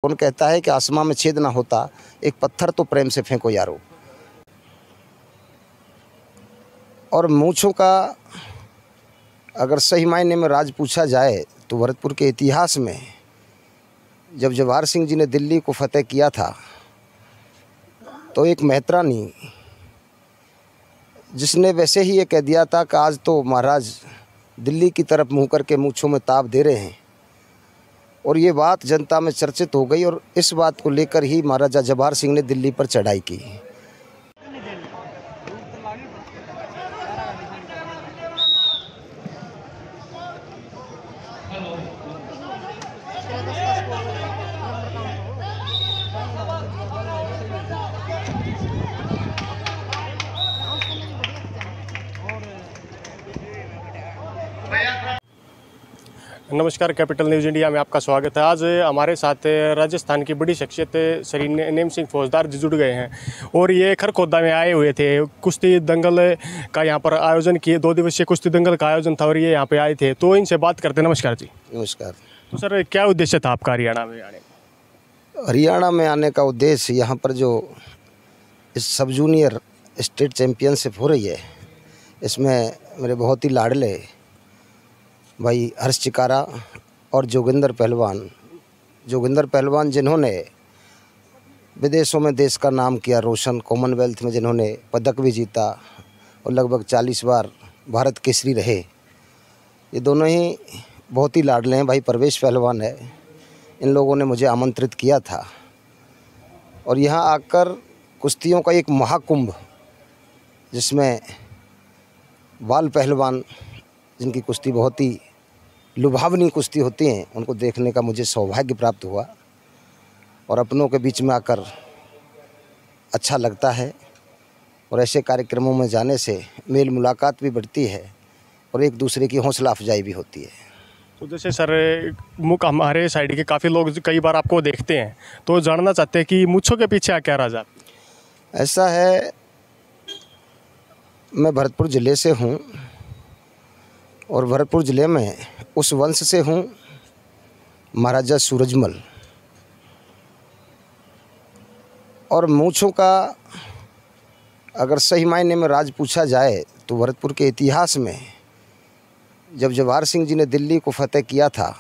कौन कहता है कि आसमां में छेद ना होता, एक पत्थर तो प्रेम से फेंको यारो। और मूँछों का अगर सही मायने में राज पूछा जाए तो भरतपुर के इतिहास में जब जवाहर सिंह जी ने दिल्ली को फतेह किया था तो एक मेहतरानी जिसने वैसे ही ये कह दिया था कि आज तो महाराज दिल्ली की तरफ मुँह करके मूँछों में ताप दे रहे हैं, और ये बात जनता में चर्चित हो गई और इस बात को लेकर ही महाराजा जवाहर सिंह ने दिल्ली पर चढ़ाई की। नमस्कार, कैपिटल न्यूज़ इंडिया में आपका स्वागत है। आज हमारे साथ राजस्थान की बड़ी शख्सियत श्री नेम सिंह फौजदार जी जुड़ गए हैं और ये खरखोदा में आए हुए थे। कुश्ती दंगल का यहाँ पर आयोजन किए, 2 दिवसीय कुश्ती दंगल का आयोजन था और ये यहाँ पे आए थे, तो इनसे बात करते हैं। नमस्कार जी। नमस्कार। तो सर, क्या उद्देश्य था आपका हरियाणा में आने का? हरियाणा में आने का उद्देश्य यहाँ पर जो इस सब जूनियर स्टेट चैम्पियनशिप हो रही है, इसमें मेरे बहुत ही लाडले भाई हर्ष चिकारा और जोगिंदर पहलवान जिन्होंने विदेशों में देश का नाम किया रोशन, कॉमनवेल्थ में जिन्होंने पदक भी जीता और लगभग 40 बार भारत केसरी रहे, ये दोनों ही बहुत ही लाडले हैं। भाई परवेश पहलवान है, इन लोगों ने मुझे आमंत्रित किया था और यहाँ आकर कुश्तियों का एक महाकुंभ, जिसमें बाल पहलवान जिनकी कुश्ती बहुत ही लुभावनी कुश्ती होती हैं, उनको देखने का मुझे सौभाग्य प्राप्त हुआ और अपनों के बीच में आकर अच्छा लगता है। और ऐसे कार्यक्रमों में जाने से मेल मुलाकात भी बढ़ती है और एक दूसरे की हौसला अफजाई भी होती है। तो जैसे सर, हमारे साइड के काफ़ी लोग कई बार आपको देखते हैं तो जानना चाहते हैं कि मूँछों के पीछे क्या राज? ऐसा है, मैं भरतपुर ज़िले से हूँ और भरतपुर ज़िले में उस वंश से हूँ महाराजा सूरजमल। और मूँछों का अगर सही मायने में राज पूछा जाए तो भरतपुर के इतिहास में जब जवाहर सिंह जी ने दिल्ली को फतेह किया था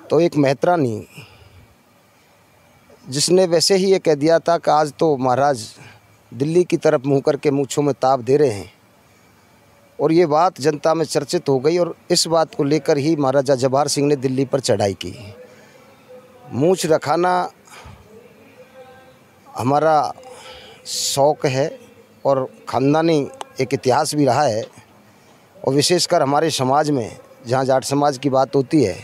तो एक मेहतरानी जिसने वैसे ही ये कह दिया था कि आज तो महाराज दिल्ली की तरफ मुँह करके मूँछों में ताप दे रहे हैं, और ये बात जनता में चर्चित हो गई और इस बात को लेकर ही महाराजा जवाहर सिंह ने दिल्ली पर चढ़ाई की। मूँछ रखाना हमारा शौक़ है और ख़ानदानी एक इतिहास भी रहा है, और विशेषकर हमारे समाज में जहाँ जाट समाज की बात होती है,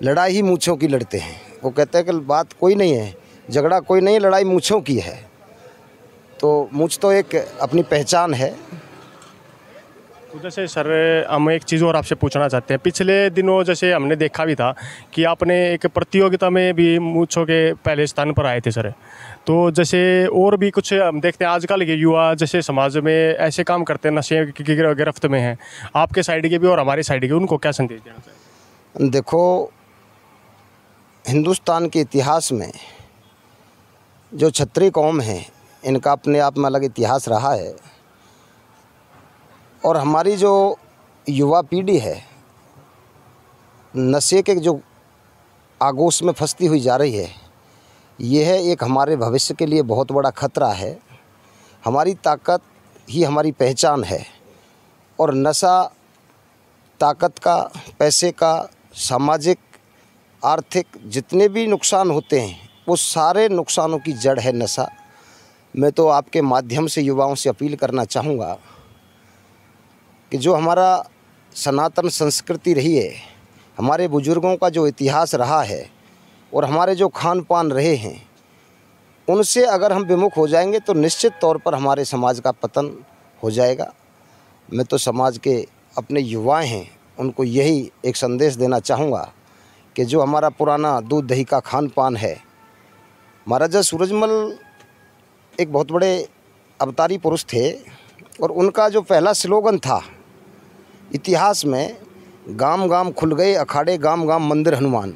लड़ाई ही मूँछों की लड़ते हैं। वो कहते हैं कि बात कोई नहीं है, झगड़ा कोई नहीं है, लड़ाई मूँछों की है। तो मूँछ तो एक अपनी पहचान है। तो जैसे सर, हम एक चीज़ और आपसे पूछना चाहते हैं। पिछले दिनों जैसे हमने देखा भी था कि आपने एक प्रतियोगिता में भी मूँछों के पहले स्थान पर आए थे सर। तो जैसे और भी कुछ हम देखते हैं आजकल के युवा जैसे समाज में ऐसे काम करते हैं, नशे की गिरफ्त में हैं, आपके साइड के भी और हमारे साइड के, उनको क्या संदेश देना चाहिए? देखो, हिंदुस्तान के इतिहास में जो क्षत्रिय कौम है, इनका अपने आप में अलग इतिहास रहा है, और हमारी जो युवा पीढ़ी है नशे के जो आगोश में फंसती हुई जा रही है, यह है एक हमारे भविष्य के लिए बहुत बड़ा खतरा है। हमारी ताकत ही हमारी पहचान है, और नशा ताकत का, पैसे का, सामाजिक आर्थिक जितने भी नुकसान होते हैं, वो सारे नुकसानों की जड़ है नशा। मैं तो आपके माध्यम से युवाओं से अपील करना चाहूँगा कि जो हमारा सनातन संस्कृति रही है, हमारे बुजुर्गों का जो इतिहास रहा है और हमारे जो खान पान रहे हैं, उनसे अगर हम विमुख हो जाएंगे तो निश्चित तौर पर हमारे समाज का पतन हो जाएगा। मैं तो समाज के अपने युवाएं हैं, उनको यही एक संदेश देना चाहूँगा कि जो हमारा पुराना दूध दही का खान पान है, महाराजा सूरजमल एक बहुत बड़े अवतारी पुरुष थे और उनका जो पहला स्लोगन था इतिहास में, गाम गाम खुल गए अखाड़े, गाम गाम मंदिर हनुमान।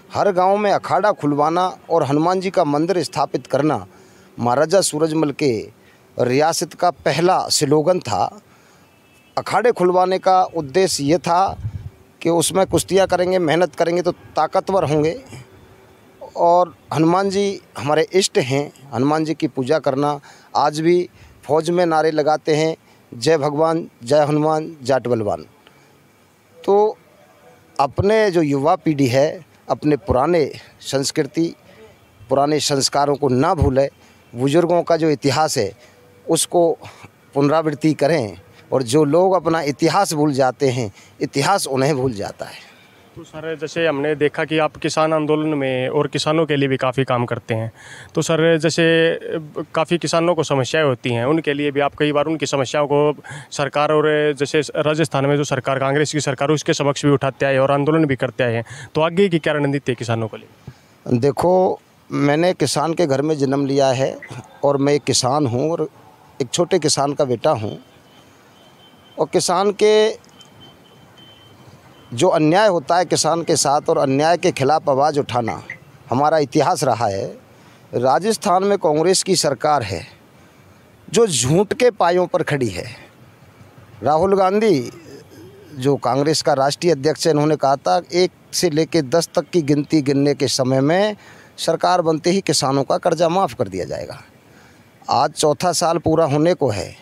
हर गांव में अखाड़ा खुलवाना और हनुमान जी का मंदिर स्थापित करना महाराजा सूरजमल के रियासत का पहला स्लोगन था। अखाड़े खुलवाने का उद्देश्य ये था कि उसमें कुश्तियाँ करेंगे, मेहनत करेंगे तो ताकतवर होंगे। और हनुमान जी हमारे इष्ट हैं, हनुमान जी की पूजा करना। आज भी फौज में नारे लगाते हैं, जय भगवान, जय हनुमान, जाट बलवान। तो अपने जो युवा पीढ़ी है अपने पुराने संस्कृति, पुराने संस्कारों को ना भूले, बुज़ुर्गों का जो इतिहास है उसको पुनरावृत्ति करें। और जो लोग अपना इतिहास भूल जाते हैं, इतिहास उन्हें भूल जाता है। तो सर जैसे हमने देखा कि आप किसान आंदोलन में और किसानों के लिए भी काफ़ी काम करते हैं, तो सर जैसे काफ़ी किसानों को समस्याएं होती हैं, उनके लिए भी आप कई बार उनकी समस्याओं को सरकार और जैसे राजस्थान में जो सरकार कांग्रेस की सरकार उसके समक्ष भी उठाते आए और आंदोलन भी करते आए हैं, तो आगे की क्या रणनीति है किसानों के लिए? देखो, मैंने किसान के घर में जन्म लिया है और मैं एक किसान हूँ और एक छोटे किसान का बेटा हूँ। और किसान के जो अन्याय होता है किसान के साथ और अन्याय के खिलाफ आवाज़ उठाना हमारा इतिहास रहा है। राजस्थान में कांग्रेस की सरकार है जो झूठ के पायों पर खड़ी है। राहुल गांधी जो कांग्रेस का राष्ट्रीय अध्यक्ष है, इन्होंने कहा था 1 से लेकर 10 तक की गिनती गिनने के समय में सरकार बनते ही किसानों का कर्जा माफ़ कर दिया जाएगा। आज चौथा साल पूरा होने को है।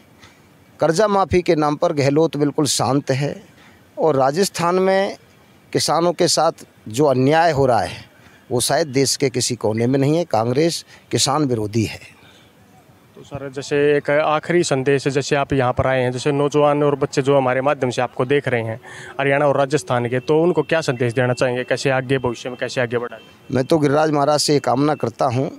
कर्जा माफ़ी के नाम पर गहलोत बिल्कुल शांत है। और राजस्थान में किसानों के साथ जो अन्याय हो रहा है वो शायद देश के किसी कोने में नहीं है। कांग्रेस किसान विरोधी है। तो सर जैसे एक आखिरी संदेश, जैसे आप यहाँ पर आए हैं, जैसे नौजवान और बच्चे जो हमारे माध्यम से आपको देख रहे हैं हरियाणा और राजस्थान के, तो उनको क्या संदेश देना चाहेंगे, कैसे आगे भविष्य में कैसे आगे बढ़ाएं? मैं तो गिरिराज महाराज से कामना करता हूँ,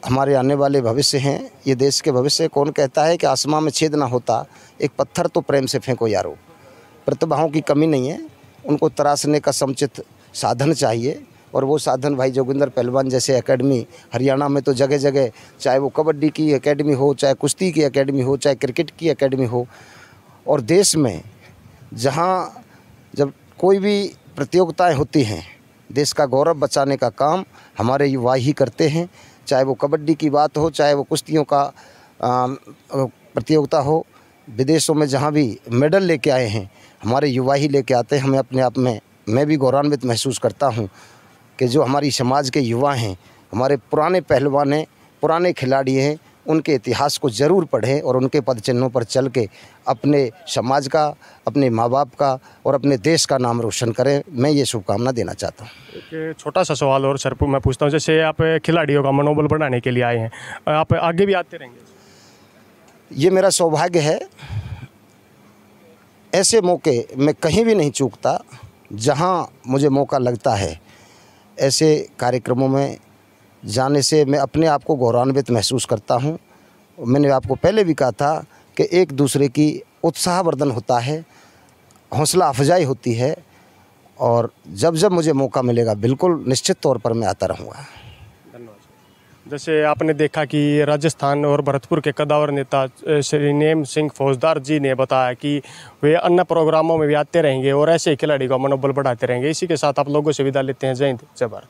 हमारे आने वाले भविष्य हैं, ये देश के भविष्य। कौन कहता है कि आसमां में छेद ना होता, एक पत्थर तो प्रेम से फेंको यारो। प्रतिभाओं की कमी नहीं है, उनको तराशने का समुचित साधन चाहिए। और वो साधन भाई जोगिंदर पहलवान जैसे एकेडमी हरियाणा में तो जगह जगह, चाहे वो कबड्डी की एकेडमी हो, चाहे कुश्ती की एकेडमी हो, चाहे क्रिकेट की एकेडमी हो। और देश में जहाँ जब कोई भी प्रतियोगिताएं होती हैं, देश का गौरव बचाने का काम हमारे युवा ही करते हैं। चाहे वो कबड्डी की बात हो, चाहे वो कुश्तियों का प्रतियोगिता हो। विदेशों में जहाँ भी मेडल लेके आए हैं हमारे युवा ही लेके आते हैं। हमें अपने आप में मैं भी गौरवान्वित महसूस करता हूँ कि जो हमारी समाज के युवा हैं, हमारे पुराने पहलवान हैं, पुराने खिलाड़ी हैं, उनके इतिहास को ज़रूर पढ़ें और उनके पद चिन्हों पर चल के अपने समाज का, अपने माँ बाप का और अपने देश का नाम रोशन करें। मैं ये शुभकामना देना चाहता हूँ। एक छोटा सा सवाल और सर मैं पूछता हूँ, जैसे आप खिलाड़ियों का मनोबल बढ़ाने के लिए आए हैं, आप आगे भी आते रहेंगे? ये मेरा सौभाग्य है। ऐसे मौके मैं कहीं भी नहीं चूकता। जहाँ मुझे मौका लगता है ऐसे कार्यक्रमों में जाने से मैं अपने आप को गौरवान्वित महसूस करता हूँ। मैंने आपको पहले भी कहा था कि एक दूसरे की उत्साहवर्धन होता है, हौसला अफजाई होती है। और जब जब मुझे मौका मिलेगा बिल्कुल निश्चित तौर पर मैं आता रहूँगा। जैसे आपने देखा कि राजस्थान और भरतपुर के कद्दावर नेता श्री नेम सिंह फौजदार जी ने बताया कि वे अन्य प्रोग्रामों में भी आते रहेंगे और ऐसे ही खिलाड़ी का मनोबल बढ़ाते रहेंगे। इसी के साथ आप लोगों से विदा लेते हैं। जय हिंद, जय भारत।